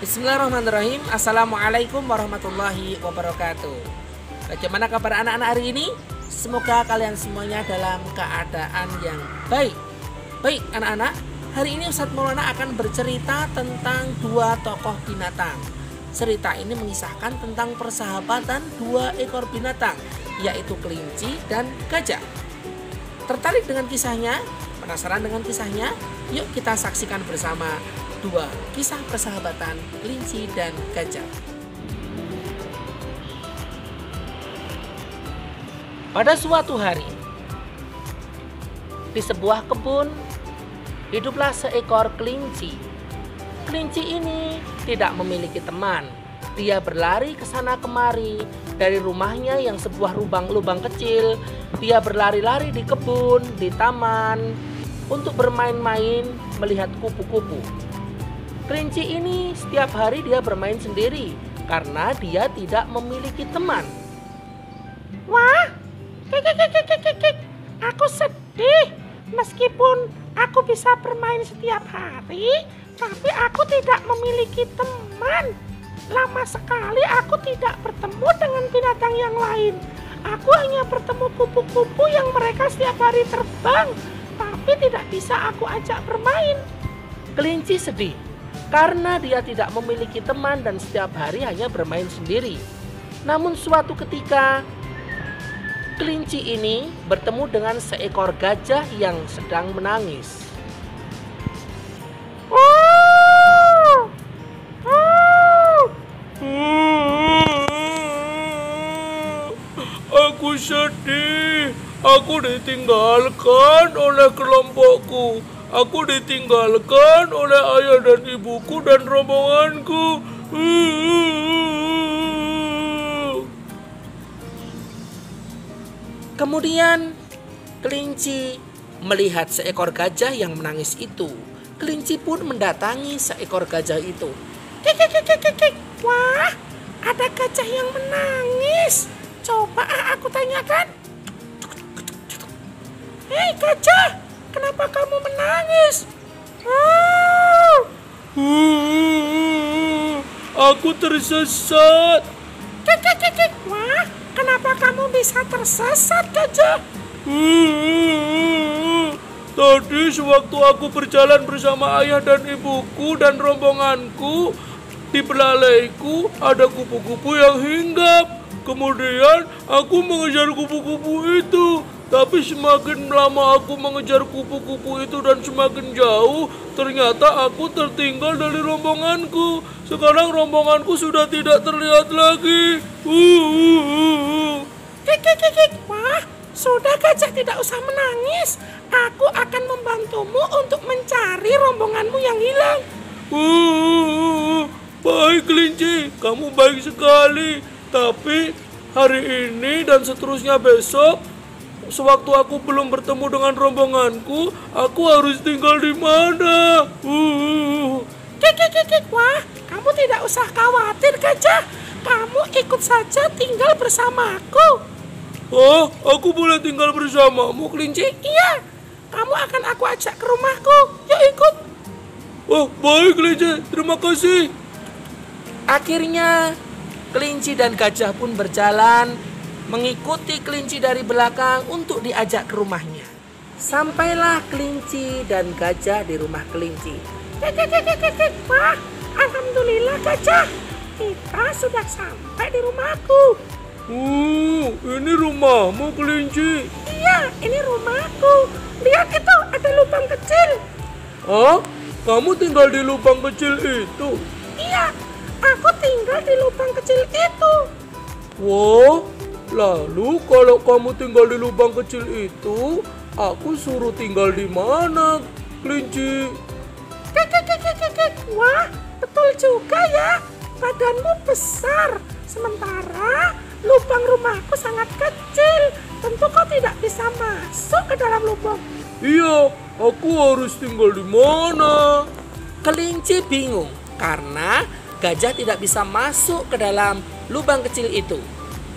Bismillahirrahmanirrahim. Assalamualaikum warahmatullahi wabarakatuh. Bagaimana kabar anak-anak hari ini? Semoga kalian semuanya dalam keadaan yang baik. Baik anak-anak, hari ini Ustadz Maulana akan bercerita tentang dua tokoh binatang. Cerita ini mengisahkan tentang persahabatan dua ekor binatang, yaitu kelinci dan gajah. Tertarik dengan kisahnya? Penasaran dengan kisahnya? Yuk kita saksikan bersama dua kisah persahabatan kelinci dan gajah. Pada suatu hari, di sebuah kebun, hiduplah seekor kelinci. Kelinci ini tidak memiliki teman. Dia berlari ke sana kemari dari rumahnya yang sebuah lubang kecil. Dia berlari-lari di kebun, di taman, untuk bermain-main melihat kupu-kupu. Kelinci ini setiap hari dia bermain sendiri karena dia tidak memiliki teman. Wah, aku sedih. Meskipun aku bisa bermain setiap hari, tapi aku tidak memiliki teman. Lama sekali aku tidak bertemu dengan binatang yang lain. Aku hanya bertemu kupu-kupu yang mereka setiap hari terbang, tapi tidak bisa aku ajak bermain. Kelinci sedih karena dia tidak memiliki teman dan setiap hari hanya bermain sendiri. Namun suatu ketika, kelinci ini bertemu dengan seekor gajah yang sedang menangis. Aku sedih. Aku ditinggalkan oleh kelompokku. Aku ditinggalkan oleh ayah dan ibuku dan rombonganku. Kemudian kelinci melihat seekor gajah yang menangis itu. Kelinci pun mendatangi seekor gajah itu. Wah, ada gajah yang menangis. Coba aku tanyakan. Hei gajah, kenapa kamu menangis? Aku tersesat. Wah, kenapa kamu bisa tersesat, gajah? Tadi sewaktu aku berjalan bersama ayah dan ibuku dan rombonganku, di belalaiku ada kupu-kupu yang hinggap. Kemudian aku mengejar kupu-kupu itu. Tapi semakin lama aku mengejar kupu-kupu itu dan semakin jauh, ternyata aku tertinggal dari rombonganku. Sekarang rombonganku sudah tidak terlihat lagi. Wah, sudah gajah, tidak usah menangis. Aku akan membantumu untuk mencari rombonganmu yang hilang. Baik kelinci, kamu baik sekali. Tapi hari ini dan seterusnya besok, sewaktu aku belum bertemu dengan rombonganku, aku harus tinggal di mana? Wah, kamu tidak usah khawatir gajah. Kamu ikut saja tinggal bersamaku. Oh, aku boleh tinggal bersamamu, kelinci? Iya, kamu akan aku ajak ke rumahku. Yuk ikut. Oh, baik kelinci, terima kasih. Akhirnya kelinci dan gajah pun berjalan mengikuti kelinci dari belakang untuk diajak ke rumahnya. Sampailah kelinci dan gajah di rumah kelinci. Wah, alhamdulillah gajah, kita sudah sampai di rumahku. Ini rumahmu kelinci? Iya, ini rumahku. Lihat itu, ada lubang kecil. Oh, kamu tinggal di lubang kecil itu? Iya, aku tinggal di lubang kecil itu. Wah, lalu kalau kamu tinggal di lubang kecil itu, aku suruh tinggal di mana, kelinci? Wah, betul juga ya. Badanmu besar, sementara lubang rumahku sangat kecil. Tentu kau tidak bisa masuk ke dalam lubang. Iya, aku harus tinggal di mana? Kelinci bingung karena gajah tidak bisa masuk ke dalam lubang kecil itu.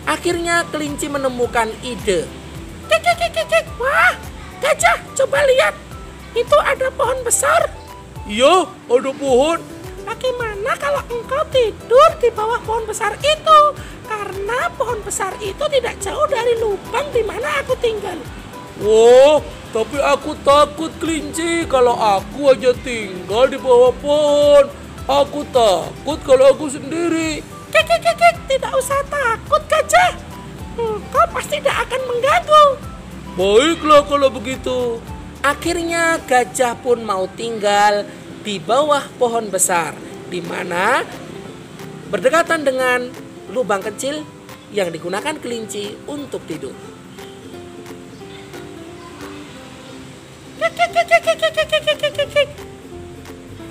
Akhirnya kelinci menemukan ide. Wah, gajah, coba lihat. Itu ada pohon besar. Iya, ada pohon. bagaimana kalau engkau tidur di bawah pohon besar itu? Karena pohon besar itu tidak jauh dari lubang di mana aku tinggal. Wah, tapi aku takut kelinci kalau aku aja tinggal di bawah pohon. Aku takut kalau aku sendiri. Kek, tidak usah takut gajah. Engkau pasti tidak akan mengganggu. Baiklah kalau begitu. Akhirnya gajah pun mau tinggal di bawah pohon besar, di mana berdekatan dengan lubang kecil yang digunakan kelinci untuk tidur.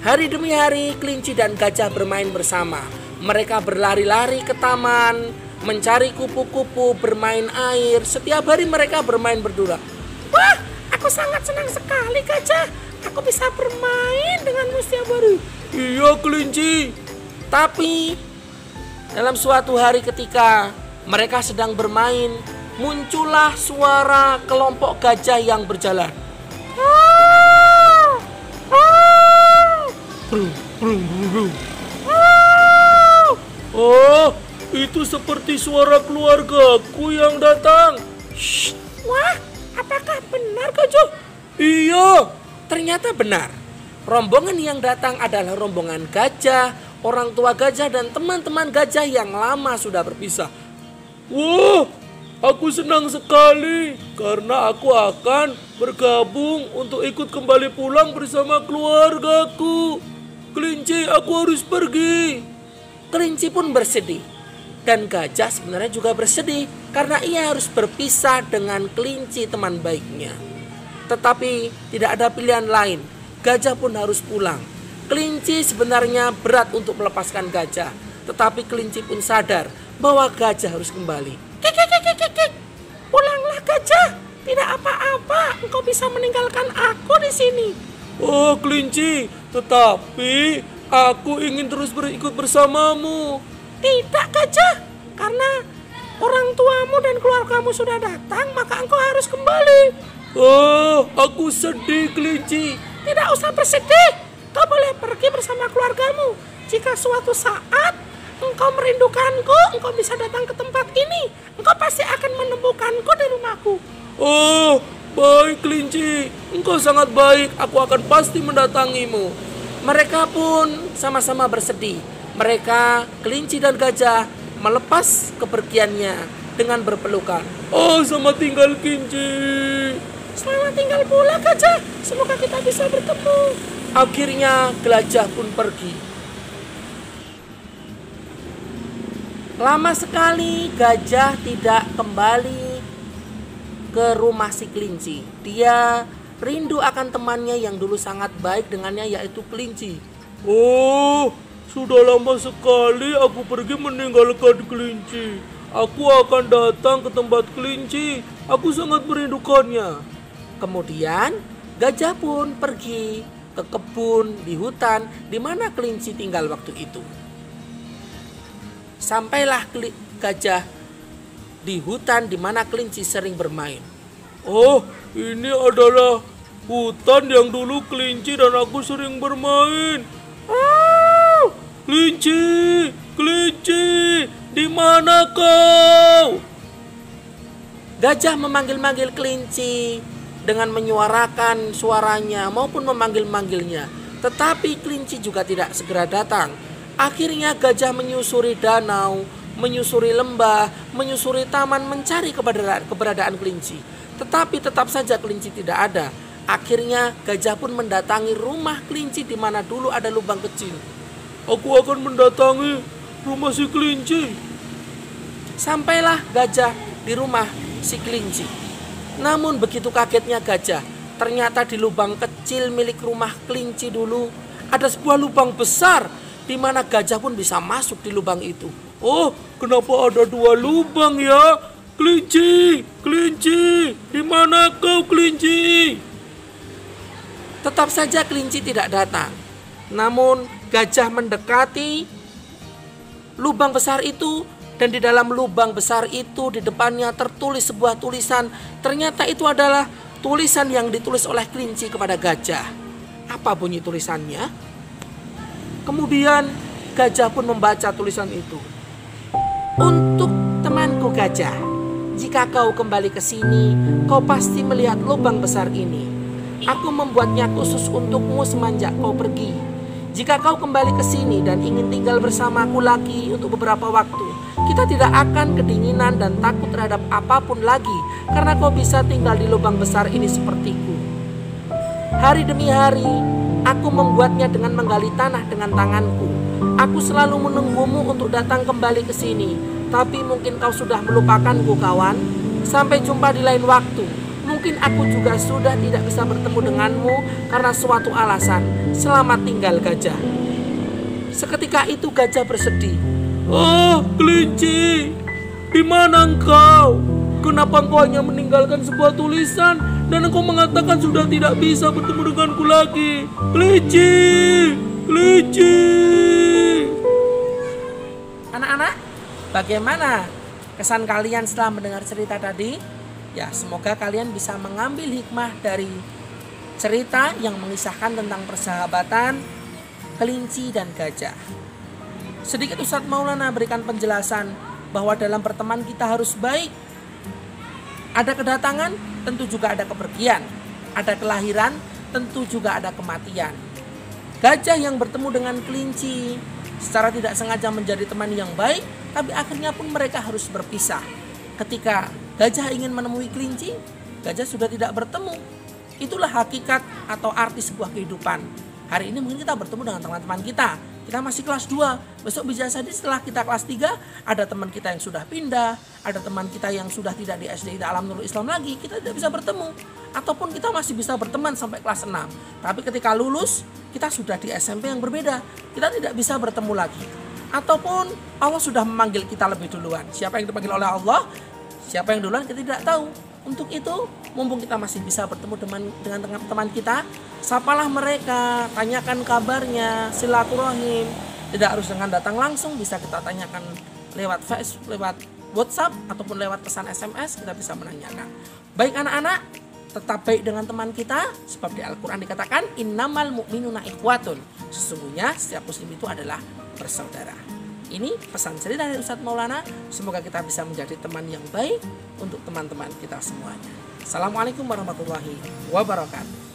Hari demi hari kelinci dan gajah bermain bersama. Mereka berlari-lari ke taman, mencari kupu-kupu, bermain air. Setiap hari mereka bermain berdua. Wah, aku sangat senang sekali gajah. Aku bisa bermain denganmu setiap hari. Iya kelinci. Tapi dalam suatu hari ketika mereka sedang bermain, muncullah suara kelompok gajah yang berjalan. Oh, itu seperti suara keluargaku yang datang. Shh. Wah, apakah benar gajah? Iya. Ternyata benar. Rombongan yang datang adalah rombongan gajah, orang tua gajah dan teman-teman gajah yang lama sudah berpisah. Wah, aku senang sekali karena aku akan bergabung untuk ikut kembali pulang bersama keluargaku. Kelinci, aku harus pergi. Kelinci pun bersedih. Dan gajah sebenarnya juga bersedih karena ia harus berpisah dengan kelinci teman baiknya. Tetapi tidak ada pilihan lain. Gajah pun harus pulang. Kelinci sebenarnya berat untuk melepaskan gajah. Tetapi kelinci pun sadar bahwa gajah harus kembali. Pulanglah gajah. Tidak apa-apa. Engkau bisa meninggalkan aku di sini. Oh kelinci, tetapi aku ingin terus ikut bersamamu. Tidak gajah. Karena orang tuamu dan keluargamu sudah datang, maka engkau harus kembali. Oh, aku sedih kelinci. Tidak usah bersedih. Kau boleh pergi bersama keluargamu. Jika suatu saat engkau merindukanku, engkau bisa datang ke tempat ini. Engkau pasti akan menemukanku di rumahku. Oh, baik kelinci. Engkau sangat baik. Aku akan pasti mendatangimu. Mereka pun sama-sama bersedih. Mereka, kelinci dan gajah, melepas kepergiannya dengan berpelukan. Oh, selamat tinggal kelinci. Selamat tinggal pula gajah. Semoga kita bisa bertemu. Akhirnya gajah pun pergi. Lama sekali gajah tidak kembali ke rumah si kelinci. Dia rindu akan temannya yang dulu sangat baik dengannya, yaitu kelinci. Oh, sudah lama sekali aku pergi meninggalkan kelinci. Aku akan datang ke tempat kelinci. Aku sangat merindukannya. Kemudian gajah pun pergi ke kebun di hutan di mana kelinci tinggal waktu itu. Sampailah gajah di hutan di mana kelinci sering bermain. Oh, ini adalah hutan yang dulu kelinci dan aku sering bermain. Oh, kelinci, kelinci, di mana kau? Gajah memanggil-manggil kelinci dengan menyuarakan suaranya maupun memanggil-manggilnya. Tetapi kelinci juga tidak segera datang. Akhirnya gajah menyusuri danau, menyusuri lembah, menyusuri taman mencari keberadaan kelinci. Tetapi tetap saja kelinci tidak ada. Akhirnya gajah pun mendatangi rumah kelinci di mana dulu ada lubang kecil. Aku akan mendatangi rumah si kelinci. Sampailah gajah di rumah si kelinci. Namun begitu kagetnya gajah, ternyata di lubang kecil milik rumah kelinci dulu ada sebuah lubang besar di mana gajah pun bisa masuk di lubang itu. Oh, kenapa ada dua lubang ya? Kelinci, kelinci, di mana kau kelinci? Tetap saja kelinci tidak datang. Namun gajah mendekati lubang besar itu. Dan di dalam lubang besar itu di depannya tertulis sebuah tulisan. Ternyata itu adalah tulisan yang ditulis oleh kelinci kepada gajah. Apa bunyi tulisannya? Kemudian gajah pun membaca tulisan itu. Untuk temanku gajah, jika kau kembali ke sini, kau pasti melihat lubang besar ini. Aku membuatnya khusus untukmu semenjak kau pergi. Jika kau kembali ke sini dan ingin tinggal bersamaku lagi untuk beberapa waktu, kita tidak akan kedinginan dan takut terhadap apapun lagi, karena kau bisa tinggal di lubang besar ini sepertiku. Hari demi hari, aku membuatnya dengan menggali tanah dengan tanganku. Aku selalu menunggumu untuk datang kembali ke sini, tapi mungkin kau sudah melupakanku, kawan. Sampai jumpa di lain waktu. Mungkin aku juga sudah tidak bisa bertemu denganmu karena suatu alasan. Selamat tinggal, gajah. Seketika itu gajah bersedih. Oh, kelinci, di mana engkau? Kenapa engkau hanya meninggalkan sebuah tulisan dan engkau mengatakan sudah tidak bisa bertemu denganku lagi? Kelinci, kelinci. Anak-anak, bagaimana kesan kalian setelah mendengar cerita tadi? Ya, semoga kalian bisa mengambil hikmah dari cerita yang mengisahkan tentang persahabatan kelinci dan gajah. Sedikit Ustadz Maulana berikan penjelasan bahwa dalam berteman kita harus baik. Ada kedatangan, tentu juga ada kepergian. Ada kelahiran, tentu juga ada kematian. Gajah yang bertemu dengan kelinci secara tidak sengaja menjadi teman yang baik, tapi akhirnya pun mereka harus berpisah. Ketika gajah ingin menemui kelinci, gajah sudah tidak bertemu. Itulah hakikat atau arti sebuah kehidupan. Hari ini mungkin kita bertemu dengan teman-teman kita. Kita masih kelas 2. Besok bisa jadi setelah kita kelas 3, ada teman kita yang sudah pindah. Ada teman kita yang sudah tidak di SD Alam Nurul Islam lagi. Kita tidak bisa bertemu. Ataupun kita masih bisa berteman sampai kelas 6. Tapi ketika lulus, kita sudah di SMP yang berbeda. Kita tidak bisa bertemu lagi. Ataupun Allah sudah memanggil kita lebih duluan. Siapa yang dipanggil oleh Allah? Siapa yang duluan kita tidak tahu. Untuk itu, mumpung kita masih bisa bertemu dengan teman kita, sapalah mereka, tanyakan kabarnya, silaturahim. Tidak harus dengan datang langsung, bisa kita tanyakan lewat Facebook, lewat WhatsApp, ataupun lewat pesan SMS, kita bisa menanyakan. Baik anak-anak, tetap baik dengan teman kita, sebab di Al-Quran dikatakan, innamal mu'minuna ikhwatun. Sesungguhnya setiap muslim itu adalah bersaudara. Ini pesan cerita dari Ustadz Maulana. Semoga kita bisa menjadi teman yang baik untuk teman-teman kita semuanya. Assalamualaikum warahmatullahi wabarakatuh.